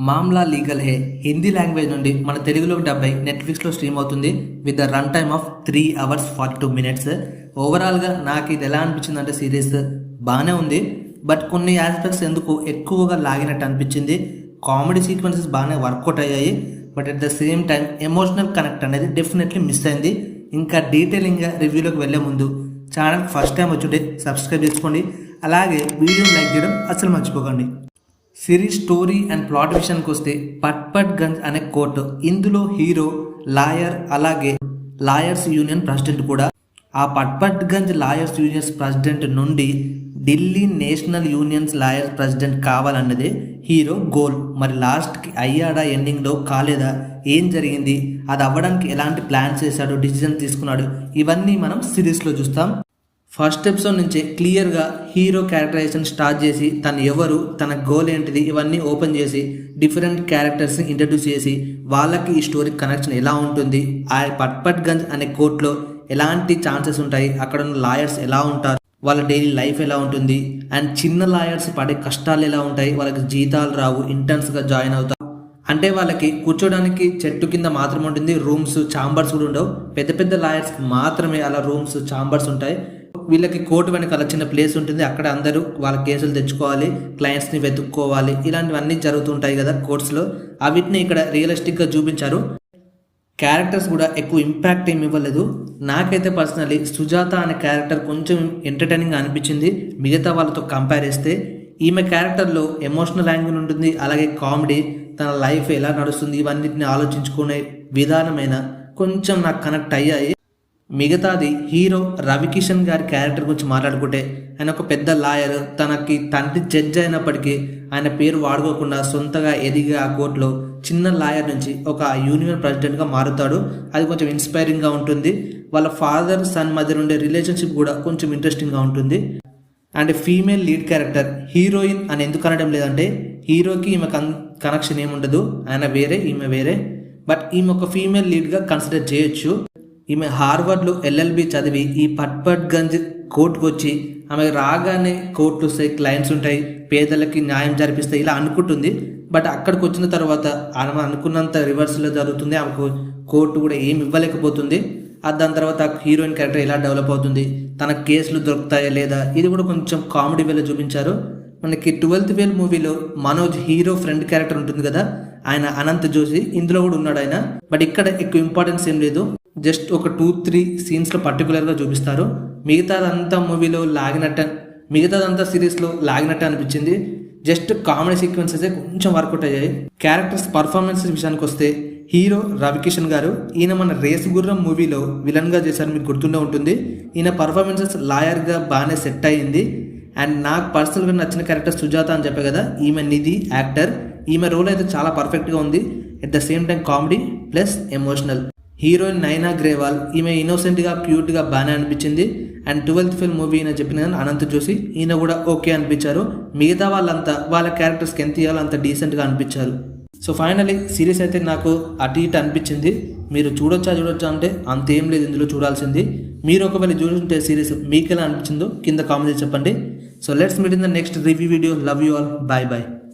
మామ్లా legal హే Hindi language నుండి మన తెలుగులోకి డబ్బై నెట్ఫ్లిక్స్లో స్ట్రీమ్ అవుతుంది with the run time of 3 hours 42 minutes. ఓవరాల్గా నాకు ఇది ఎలా అనిపించింది అంటే సిరీస్ బాగానే ఉంది, బట్ కొన్ని ఆస్పెక్ట్స్ ఎందుకు ఎక్కువగా లాగినట్టు అనిపించింది. కామెడీ సీక్వెన్సెస్ బాగానే వర్కౌట్ అయ్యాయి, but at the same time emotional connect అనేది డెఫినెట్లీ మిస్ అయింది. ఇంకా డీటెయిలింగ్గా రివ్యూలోకి వెళ్ళే ముందు ఛానల్ ఫస్ట్ టైం వచ్చుంటే సబ్స్క్రైబ్ చేసుకోండి, అలాగే వీడియోని లైక్ చేయడం అసలు మర్చిపోకండి. సిరీస్ స్టోరీ అండ్ ప్లాట్ విషయానికి వస్తే పట్పట్ గంజ్ అనే కోర్టు, ఇందులో హీరో లాయర్, అలాగే లాయర్స్ యూనియన్ ప్రెసిడెంట్ కూడా. ఆ Patparganj lawyers unions president నుండి Delhi national unions lawyers president కావాలన్నదే హీరో గోల్. మరి లాస్ట్కి అయ్యాడా, ఎండింగ్లో కాలేదా, ఏం జరిగింది, అది అవ్వడానికి ఎలాంటి ప్లాన్స్ చేశాడు, డిసిజన్ తీసుకున్నాడు, ఇవన్నీ మనం సిరీస్లో చూస్తాం. ఫస్ట్ ఎపిసోడ్ నుంచే క్లియర్గా హీరో క్యారెక్టరైజేషన్ స్టార్ట్ చేసి తను ఎవరు, తన గోల్ ఏంటిది, ఇవన్నీ ఓపెన్ చేసి డిఫరెంట్ క్యారెక్టర్స్ని ఇంట్రడ్యూస్ చేసి వాళ్ళకి ఈ స్టోరీ కనెక్షన్ ఎలా ఉంటుంది, ఆ పట్పట్ గంజ్ అనే కోర్టులో ఎలాంటి ఛాన్సెస్ ఉంటాయి, అక్కడ ఉన్న లాయర్స్ ఎలా ఉంటారు, వాళ్ళ డైలీ లైఫ్ ఎలా ఉంటుంది, అండ్ చిన్న లాయర్స్ పడే కష్టాలు ఎలా ఉంటాయి, వాళ్ళకి జీతాలు రావు, ఇంటర్న్స్గా జాయిన్ అవుతారు, అంటే వాళ్ళకి కూర్చోడానికి చెట్టు కింద మాత్రమే ఉంటుంది, రూమ్స్ ఛాంబర్స్ కూడా ఉండవు. పెద్ద పెద్ద లాయర్స్కి మాత్రమే అలా రూమ్స్ ఛాంబర్స్ ఉంటాయి. వీళ్ళకి కోర్టు వెనకాల చిన్న ప్లేస్ ఉంటుంది, అక్కడ అందరూ వాళ్ళ కేసులు తెచ్చుకోవాలి, క్లయింట్స్ని వెతుక్కోవాలి, ఇలాంటివన్నీ జరుగుతుంటాయి కదా కోర్ట్స్లో. అవిటిని ఇక్కడ రియలిస్టిక్గా చూపించారు. క్యారెక్టర్స్ కూడా ఎక్కువ ఇంపాక్ట్ ఏమి ఇవ్వలేదు. నాకైతే పర్సనలీ సుజాత అనే క్యారెక్టర్ కొంచెం ఎంటర్టైనింగ్ అనిపించింది మిగతా వాళ్ళతో కంపేర్ చేస్తే. ఈమె క్యారెక్టర్లో ఎమోషనల్ యాంగిల్ ఉంటుంది, అలాగే కామెడీ, తన లైఫ్ ఎలా నడుస్తుంది, ఇవన్నిటిని ఆలోచించుకునే విధానమైన కొంచెం నాకు కనెక్ట్ అయ్యాయి. మిగతాది హీరో రవికిషన్ గారి క్యారెక్టర్ గురించి మాట్లాడుకుంటే, ఆయన ఒక పెద్ద లాయర్, తనకి తండ్రి జడ్జ్ అయినప్పటికీ ఆయన పేరు వాడుకోకుండా సొంతగా ఎదిగి ఆ కోర్టులో చిన్న లాయర్ నుంచి ఒక యూనియన్ ప్రెసిడెంట్గా మారుతాడు. అది కొంచెం ఇన్స్పైరింగ్గా ఉంటుంది. వాళ్ళ ఫాదర్ సన్ మధ్య ఉండే రిలేషన్షిప్ కూడా కొంచెం ఇంట్రెస్టింగ్గా ఉంటుంది. And female lead character heroine అని ఎందుకు అనడం లేదంటే, హీరోకి ఈమె కనెక్షన్ ఏముండదు, ఆయన వేరే, ఈమె వేరే, బట్ ఈమె ఒక ఫీమేల్ లీడ్గా కన్సిడర్ చేయొచ్చు. ఈమె హార్వర్డ్లో LLB చదివి ఈ పట్పట్ గంజ్ కోర్టుకు వచ్చి ఆమె రాగానే కోర్టులు వస్తాయి, క్లయింట్స్ ఉంటాయి, పేదలకి న్యాయం జరిపిస్తాయి ఇలా అనుకుంటుంది. బట్ అక్కడికి వచ్చిన తర్వాత ఆమె అనుకున్నంత రివర్స్లో జరుగుతుంది. ఆమెకు కోర్టు కూడా ఏమి ఇవ్వలేకపోతుంది. దాని తర్వాత హీరోయిన్ క్యారెక్టర్ ఎలా డెవలప్ అవుతుంది, తన కేసులు దొరుకుతాయా లేదా, ఇది కూడా కొంచెం కామెడీ వేలో చూపించారు. మనకి 12th Fail మూవీలో మనోజ్ హీరో ఫ్రెండ్ క్యారెక్టర్ ఉంటుంది కదా, ఆయన అనంత్ జోషి, ఇందులో కూడా ఉన్నాడు ఆయన. బట్ ఇక్కడ ఎక్కువ ఇంపార్టెన్స్ ఏం లేదు, జస్ట్ ఒక 2-3 సీన్స్లో పర్టికులర్గా చూపిస్తారు. మిగతాదంతా మూవీలో మిగతాదంతా సిరీస్లో లాగినట్టు అనిపించింది. జస్ట్ కామెడీ సీక్వెన్సెస్ కొంచెం వర్కౌట్ అయ్యాయి. క్యారెక్టర్స్ పర్ఫార్మెన్స్ విషయానికి వస్తే హీరో రవికిషన్ గారు, ఈయన మన రేస్ గుర్రం మూవీలో విలన్గా చేశారు, మీకు గుర్తుండే ఉంటుంది. ఈయన పర్ఫార్మెన్సెస్ లాయర్గా బాగానే సెట్ అయ్యింది. అండ్ నాకు పర్సనల్గా నచ్చిన క్యారెక్టర్ సుజాత అని చెప్పే కదా, ఈమె నిధి యాక్టర్, ఈమె రోల్ అయితే చాలా పర్ఫెక్ట్గా ఉంది. At the same time comedy plus emotional. Heroine నైనా గ్రేవాల్, ఈమె ఇన్నోసెంట్గా క్యూట్గా బాగానే అనిపించింది. అండ్ 12th Fail మూవీ ఈయన చెప్పిన కానీ అనంత్ జోషి, ఈయన కూడా ఓకే అనిపించారు. మిగతా వాళ్ళంతా వాళ్ళ క్యారెక్టర్స్కి ఎంత ఇవ్వాలో అంత డీసెంట్గా అనిపించారు. సో ఫైనలీ సిరీస్ అయితే నాకు అటు ఇటు అనిపించింది. మీరు చూడొచ్చా అంటే అంతేం లేదు ఇందులో చూడాల్సింది. మీరు ఒకవేళ చూస్తుంటే సిరీస్ మీకు ఎలా అనిపించిందో కింద కామెంట్ చేసి చెప్పండి. So let's meet in the next review video. Love you all, bye bye.